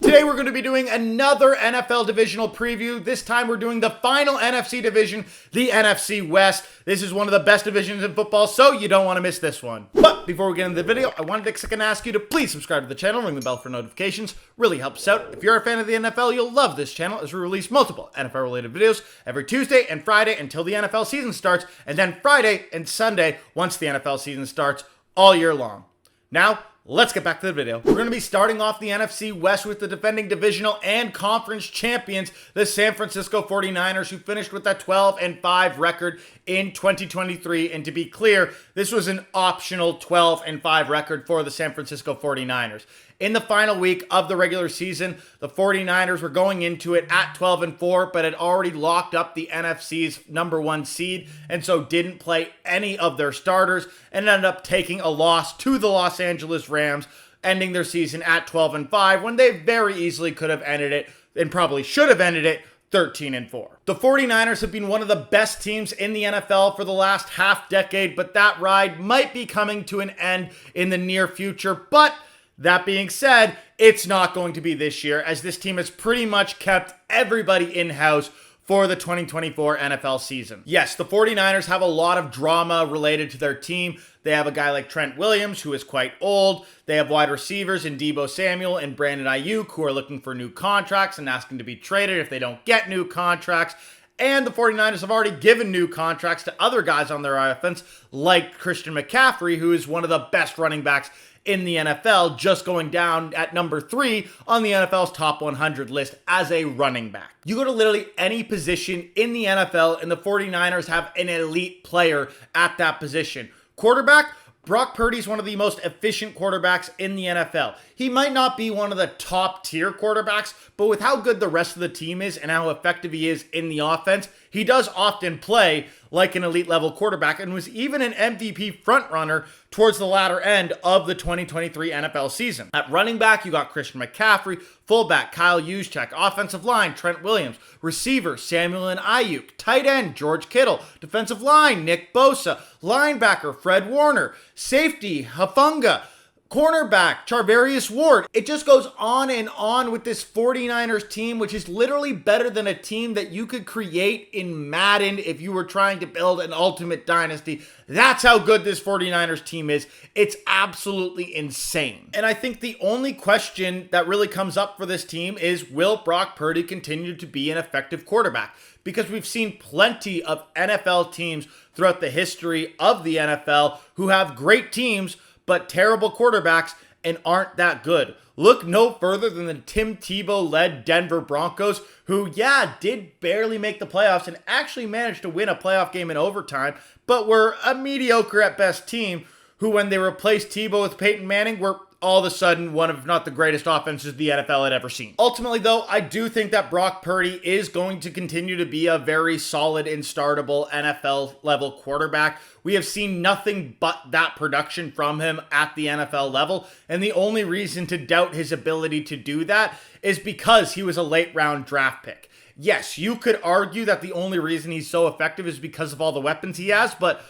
Today we're going to be doing another NFL divisional preview. This time we're doing the final NFC division, the NFC West. This is one of the best divisions in football, so you don't want to miss this one. But before we get into the video, I wanted to take a second to ask you to please subscribe to the channel, ring the bell for notifications. Really helps out. If you're a fan of the NFL, you'll love this channel as we release multiple NFL-related videos every Tuesday and Friday until the NFL season starts, and then Friday and Sunday once the NFL season starts all year long. Now, let's get back to the video. We're going to be starting off the NFC West with the defending divisional and conference champions, the San Francisco 49ers, who finished with a 12-5 record in 2023. And to be clear, this was an optional 12-5 record for the San Francisco 49ers. In the final week of the regular season, the 49ers were going into it at 12-4, but had already locked up the NFC's number one seed, and so didn't play any of their starters, and ended up taking a loss to the Los Angeles Rams, ending their season at 12-5, when they very easily could have ended it, and probably should have ended it, 13-4. The 49ers have been one of the best teams in the NFL for the last half decade, but that ride might be coming to an end in the near future. But that being said, it's not going to be this year, as this team has pretty much kept everybody in-house for the 2024 NFL season. Yes, the 49ers have a lot of drama related to their team. They have a guy like Trent Williams, who is quite old. They have wide receivers in Deebo Samuel and Brandon Ayuk, who are looking for new contracts and asking to be traded if they don't get new contracts. And the 49ers have already given new contracts to other guys on their offense, like Christian McCaffrey, who is one of the best running backs in the NFL, just going down at number 3 on the NFL's top 100 list as a running back. You go to literally any position in the NFL, and the 49ers have an elite player at that position. Quarterback, Brock Purdy is one of the most efficient quarterbacks in the NFL. He might not be one of the top tier quarterbacks, but with how good the rest of the team is and how effective he is in the offense, he does often play like an elite level quarterback, and was even an MVP frontrunner towards the latter end of the 2023 NFL season. At running back, you got Christian McCaffrey, fullback Kyle Juszczyk, offensive line Trent Williams, receiver Samuel and Ayuk, tight end George Kittle, defensive line Nick Bosa, linebacker Fred Warner, safety Hufanga, cornerback Charvarius Ward. It just goes on and on with this 49ers team, which is literally better than a team that you could create in Madden if you were trying to build an ultimate dynasty. That's how good this 49ers team is. It's absolutely insane. And I think the only question that really comes up for this team is, will Brock Purdy continue to be an effective quarterback? Because we've seen plenty of NFL teams throughout the history of the NFL who have great teams but terrible quarterbacks and aren't that good. Look no further than the Tim Tebow-led Denver Broncos, who, did barely make the playoffs and actually managed to win a playoff game in overtime, but were a mediocre at best team who, when they replaced Tebow with Peyton Manning, were all of a sudden one of, if not the greatest offenses the NFL had ever seen. Ultimately, though, I do think that Brock Purdy is going to continue to be a very solid and startable NFL-level quarterback. We have seen nothing but that production from him at the NFL level, and the only reason to doubt his ability to do that is because he was a late-round draft pick. Yes, you could argue that the only reason he's so effective is because of all the weapons he has, but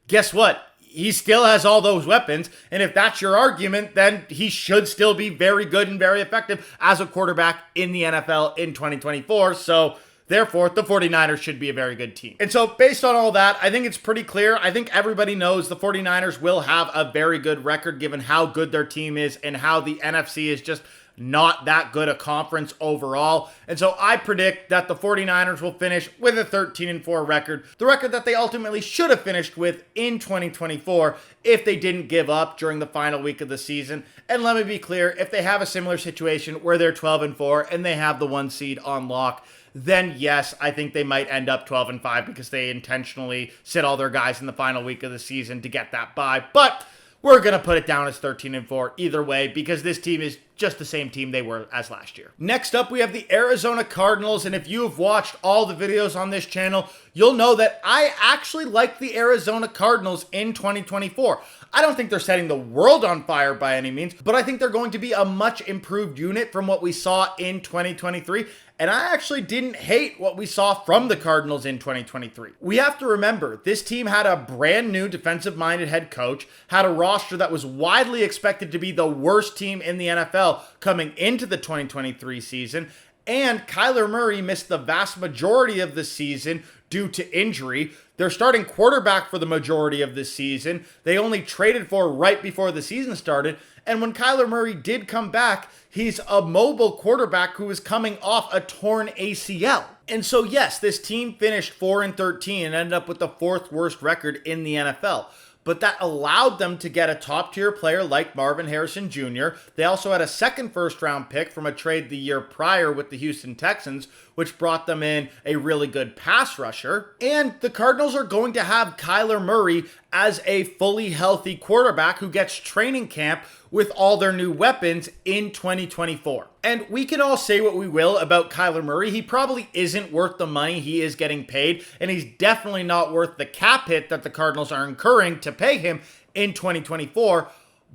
guess what? He still has all those weapons, and if that's your argument, then he should still be very good and very effective as a quarterback in the NFL in 2024, so therefore, the 49ers should be a very good team. And so, based on all that, I think it's pretty clear. I think everybody knows the 49ers will have a very good record given how good their team is and how the NFC is just not that good a conference overall. And so I predict that the 49ers will finish with a 13-4 record, the record that they ultimately should have finished with in 2024 if they didn't give up during the final week of the season. And let me be clear, if they have a similar situation where they're 12-4 and they have the 1 seed on lock, then yes, I think they might end up 12-5 because they intentionally sit all their guys in the final week of the season to get that bye. But we're going to put it down as 13-4 either way, because this team is just the same team they were as last year. Next up, we have the Arizona Cardinals, and if you have watched all the videos on this channel, you'll know that I actually like the Arizona Cardinals in 2024. I don't think they're setting the world on fire by any means, but I think they're going to be a much improved unit from what we saw in 2023. And I actually didn't hate what we saw from the Cardinals in 2023. We have to remember, this team had a brand new defensive-minded head coach, had a roster that was widely expected to be the worst team in the NFL coming into the 2023 season, and Kyler Murray missed the vast majority of the season due to injury. Their starting quarterback for the majority of the season, they only traded for right before the season started. And when Kyler Murray did come back, he's a mobile quarterback who is coming off a torn ACL. And so yes, this team finished 4-13 and ended up with the 4th worst record in the NFL. But that allowed them to get a top-tier player like Marvin Harrison Jr. They also had a second first-round pick from a trade the year prior with the Houston Texans, which brought them in a really good pass rusher. And the Cardinals are going to have Kyler Murray as a fully healthy quarterback who gets training camp with all their new weapons in 2024. And we can all say what we will about Kyler Murray. He probably isn't worth the money he is getting paid, and he's definitely not worth the cap hit that the Cardinals are incurring to pay him in 2024.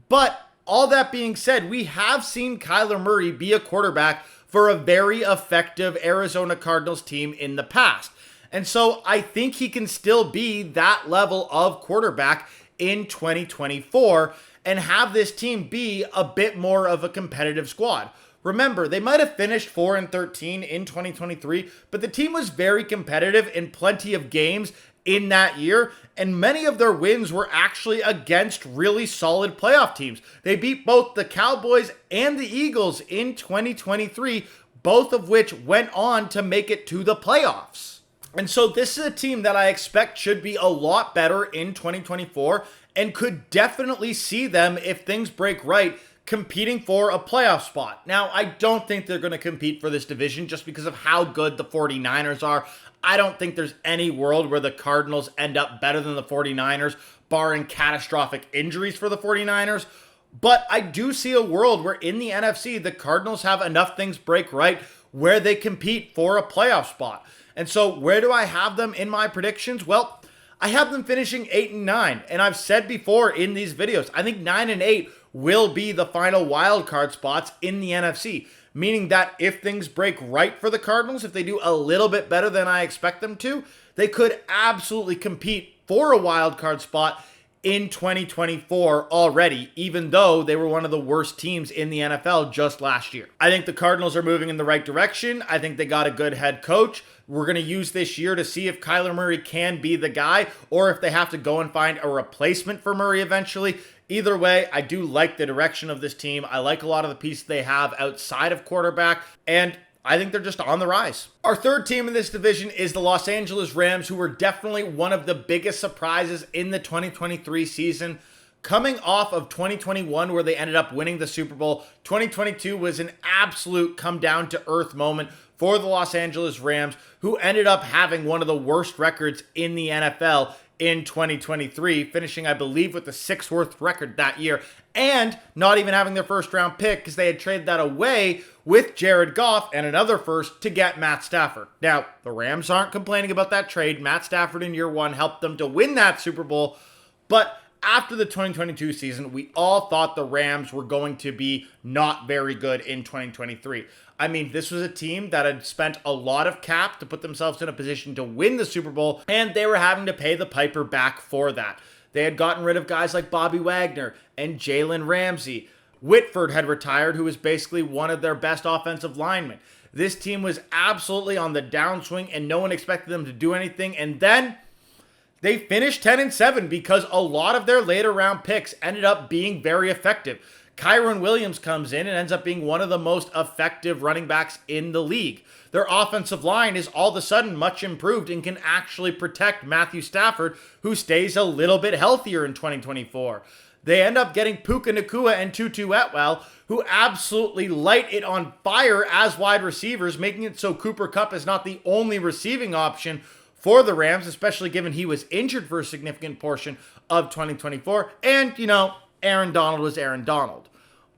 But all that being said, we have seen Kyler Murray be a quarterback for a very effective Arizona Cardinals team in the past. And so I think he can still be that level of quarterback in 2024 and have this team be a bit more of a competitive squad. Remember, they might have finished 4-13 in 2023, but the team was very competitive in plenty of games in that year, and many of their wins were actually against really solid playoff teams. They beat both the Cowboys and the Eagles in 2023, both of which went on to make it to the playoffs. And so this is a team that I expect should be a lot better in 2024 and could definitely see them, if things break right, competing for a playoff spot. Now, I don't think they're going to compete for this division just because of how good the 49ers are. I don't think there's any world where the Cardinals end up better than the 49ers, barring catastrophic injuries for the 49ers. But I do see a world where in the NFC, the Cardinals have enough things break right where they compete for a playoff spot. And so where do I have them in my predictions? Well, I have them finishing 8-9. And I've said before in these videos, I think 9-8 will be the final wild card spots in the NFC. Meaning that if things break right for the Cardinals, if they do a little bit better than I expect them to, they could absolutely compete for a wild card spot in 2024 already, even though they were one of the worst teams in the NFL just last year. I think the Cardinals are moving in the right direction. I think they got a good head coach. We're going to use this year to see if Kyler Murray can be the guy or if they have to go and find a replacement for Murray eventually. Either way, I do like the direction of this team. I like a lot of the pieces they have outside of quarterback, and I think they're just on the rise. Our third team in this division is the Los Angeles Rams, who were definitely one of the biggest surprises in the 2023 season. Coming off of 2021, where they ended up winning the Super Bowl, 2022 was an absolute come-down-to-earth moment for the Los Angeles Rams, who ended up having one of the worst records in the NFL in 2023, finishing, I believe, with the 6th worst record that year, and not even having their first-round pick because they had traded that away with Jared Goff and another first to get Matt Stafford. Now, the Rams aren't complaining about that trade. Matt Stafford in year one helped them to win that Super Bowl, but after the 2022 season, we all thought the Rams were going to be not very good in 2023. I mean, this was a team that had spent a lot of cap to put themselves in a position to win the Super Bowl, and they were having to pay the piper back for that. They had gotten rid of guys like Bobby Wagner and Jalen Ramsey. Whitford had retired, who was basically one of their best offensive linemen. This team was absolutely on the downswing, and no one expected them to do anything, and then they finished 10-7 because a lot of their later round picks ended up being very effective. Kyron Williams comes in and ends up being one of the most effective running backs in the league. Their offensive line is all of a sudden much improved and can actually protect Matthew Stafford, who stays a little bit healthier in 2024. They end up getting Puka Nacua and Tutu Atwell, who absolutely light it on fire as wide receivers, making it so Cooper Kupp is not the only receiving option for the Rams, especially given he was injured for a significant portion of 2024. And, Aaron Donald was Aaron Donald.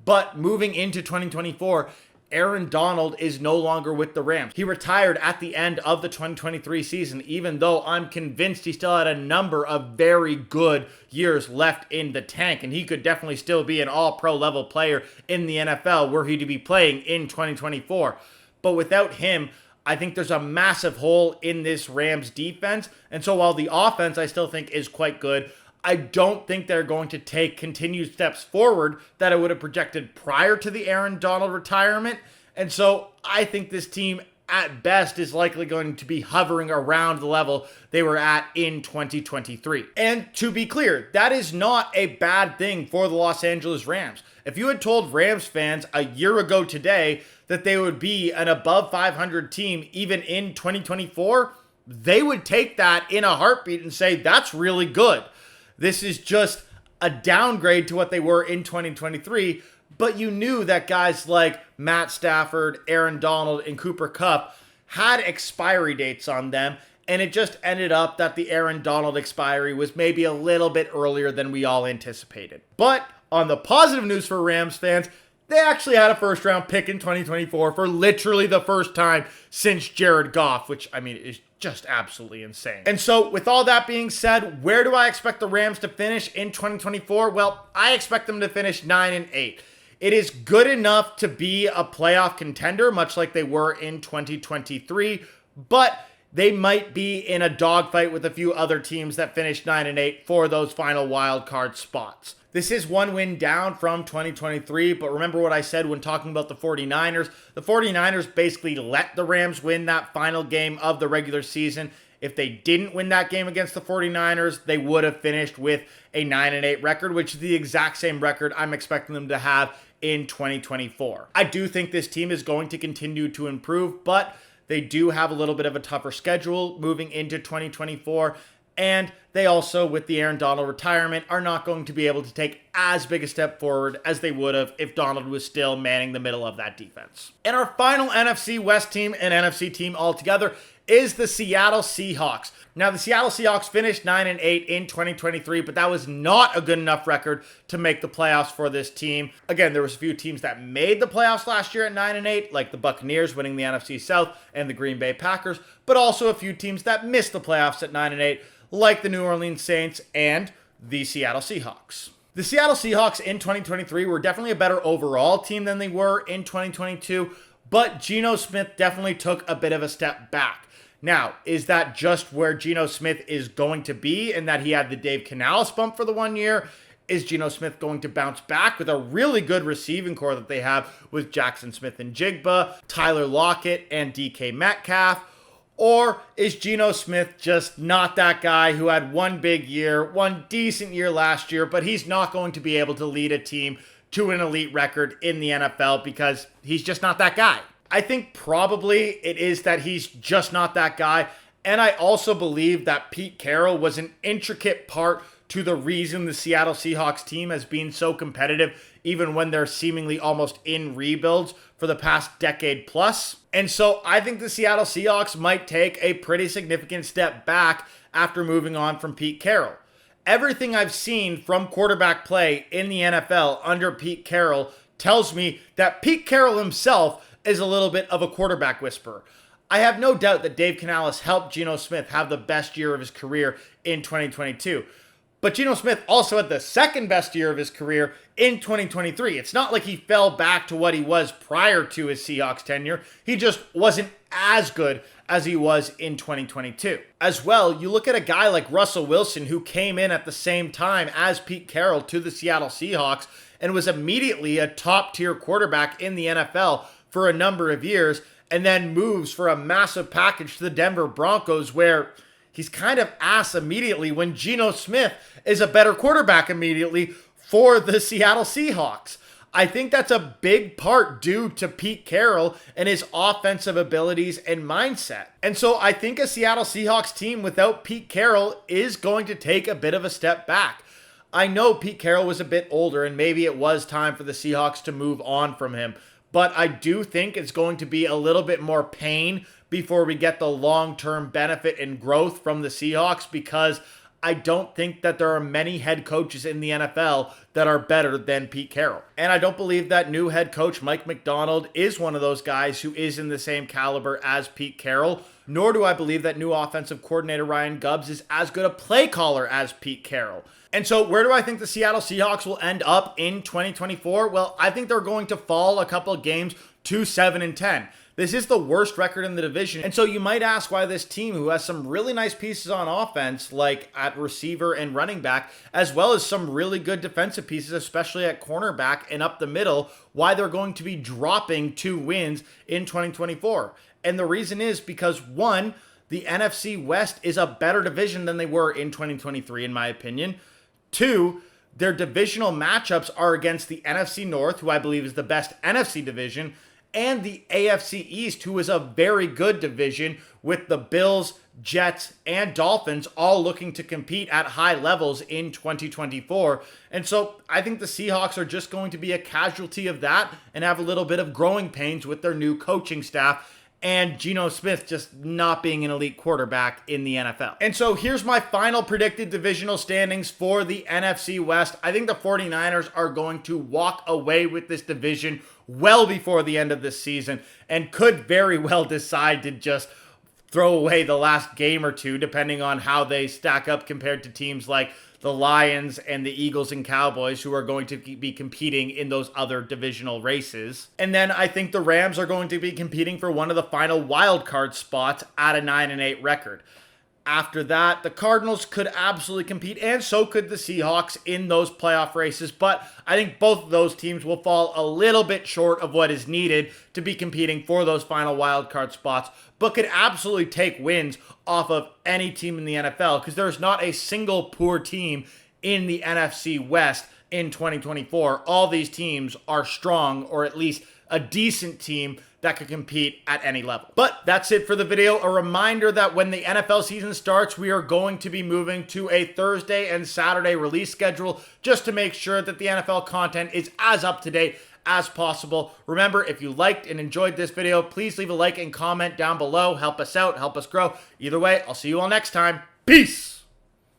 But moving into 2024, Aaron Donald is no longer with the Rams. He retired at the end of the 2023 season, even though I'm convinced he still had a number of very good years left in the tank, and he could definitely still be an all-pro level player in the NFL were he to be playing in 2024. But without him, I think there's a massive hole in this Rams defense. And so while the offense I still think is quite good, I don't think they're going to take continued steps forward that I would have projected prior to the Aaron Donald retirement. And so I think this team at best is likely going to be hovering around the level they were at in 2023. And to be clear, that is not a bad thing for the Los Angeles Rams. If you had told Rams fans a year ago today that they would be an above 500 team even in 2024, they would take that in a heartbeat and say, that's really good. This is just a downgrade to what they were in 2023, but you knew that guys like Matt Stafford, Aaron Donald, and Cooper Kupp had expiry dates on them, and it just ended up that the Aaron Donald expiry was maybe a little bit earlier than we all anticipated. But on the positive news for Rams fans, they actually had a first-round pick in 2024 for literally the first time since Jared Goff, which, I mean, is just absolutely insane. And so with all that being said, where do I expect the Rams to finish in 2024? Well, I expect them to finish 9-8. It is good enough to be a playoff contender, much like they were in 2023, but they might be in a dogfight with a few other teams that finished 9-8 for those final wild card spots. This is one win down from 2023, but remember what I said when talking about the 49ers. The 49ers basically let the Rams win that final game of the regular season. If they didn't win that game against the 49ers, they would have finished with a 9-8 record, which is the exact same record I'm expecting them to have in 2024. I do think this team is going to continue to improve, but they do have a little bit of a tougher schedule moving into 2024. And they also, with the Aaron Donald retirement, are not going to be able to take as big a step forward as they would have if Donald was still manning the middle of that defense. And our final NFC West team and NFC team altogether is the Seattle Seahawks. Now, the Seattle Seahawks finished 9-8 in 2023, but that was not a good enough record to make the playoffs for this team. Again, there was a few teams that made the playoffs last year at 9-8, like the Buccaneers winning the NFC South and the Green Bay Packers, but also a few teams that missed the playoffs at 9-8, like the New Orleans Saints and the Seattle Seahawks. The Seattle Seahawks in 2023 were definitely a better overall team than they were in 2022, but Geno Smith definitely took a bit of a step back. Now, is that just where Geno Smith is going to be and that he had the Dave Canales bump for the 1 year? Is Geno Smith going to bounce back with a really good receiving core that they have with Jackson Smith and Jigba, Tyler Lockett, and DK Metcalf? Or is Geno Smith just not that guy who had one big year, one decent year last year, but he's not going to be able to lead a team to an elite record in the NFL because he's just not that guy? I think probably it is that he's just not that guy. And I also believe that Pete Carroll was an intricate part to the reason the Seattle Seahawks team has been so competitive, even when they're seemingly almost in rebuilds for the past decade plus. And so I think the Seattle Seahawks might take a pretty significant step back after moving on from Pete Carroll. Everything I've seen from quarterback play in the NFL under Pete Carroll tells me that Pete Carroll himself is a little bit of a quarterback whisperer. I have no doubt that Dave Canales helped Geno Smith have the best year of his career in 2022. But Geno Smith also had the second best year of his career in 2023. It's not like he fell back to what he was prior to his Seahawks tenure. He just wasn't as good as he was in 2022. As well, you look at a guy like Russell Wilson, who came in at the same time as Pete Carroll to the Seattle Seahawks and was immediately a top-tier quarterback in the NFL for a number of years, and then moves for a massive package to the Denver Broncos, where he's kind of ass immediately when Geno Smith is a better quarterback immediately for the Seattle Seahawks. I think that's a big part due to Pete Carroll and his offensive abilities and mindset. And so I think a Seattle Seahawks team without Pete Carroll is going to take a bit of a step back. I know Pete Carroll was a bit older and maybe it was time for the Seahawks to move on from him, but I do think it's going to be a little bit more pain before we get the long-term benefit and growth from the Seahawks, because I don't think that there are many head coaches in the NFL that are better than Pete Carroll. And I don't believe that new head coach Mike Macdonald is one of those guys who is in the same caliber as Pete Carroll, nor do I believe that new offensive coordinator Ryan Gubbs is as good a play caller as Pete Carroll. And so where do I think the Seattle Seahawks will end up in 2024? Well, I think they're going to fall a couple of games to 7-10. This is the worst record in the division. And so you might ask why this team, who has some really nice pieces on offense, like at receiver and running back, as well as some really good defensive pieces, especially at cornerback and up the middle, why they're going to be dropping 2 wins in 2024. And the reason is because, one, the NFC West is a better division than they were in 2023, in my opinion. 2, their divisional matchups are against the NFC North, who I believe is the best NFC division, and the AFC East, who is a very good division with the Bills, Jets, and Dolphins all looking to compete at high levels in 2024. And so I think the Seahawks are just going to be a casualty of that and have a little bit of growing pains with their new coaching staff and Geno Smith just not being an elite quarterback in the NFL. And so here's my final predicted divisional standings for the NFC West. I think the 49ers are going to walk away with this division well before the end of this season and could very well decide to just throw away the last game or two, depending on how they stack up compared to teams like the Lions and the Eagles and Cowboys, who are going to be competing in those other divisional races. And then I think the Rams are going to be competing for one of the final wild card spots at a 9-8 record. After that, the Cardinals could absolutely compete, and so could the Seahawks in those playoff races, but I think both of those teams will fall a little bit short of what is needed to be competing for those final wildcard spots, but could absolutely take wins off of any team in the NFL, because there's not a single poor team in the NFC West in 2024. All these teams are strong, or at least a decent team that could compete at any level. But that's it for the video. A reminder that when the NFL season starts, we are going to be moving to a Thursday and Saturday release schedule just to make sure that the NFL content is as up to date as possible. Remember, if you liked and enjoyed this video, please leave a like and comment down below. Help us out, help us grow. Either way, I'll see you all next time. Peace!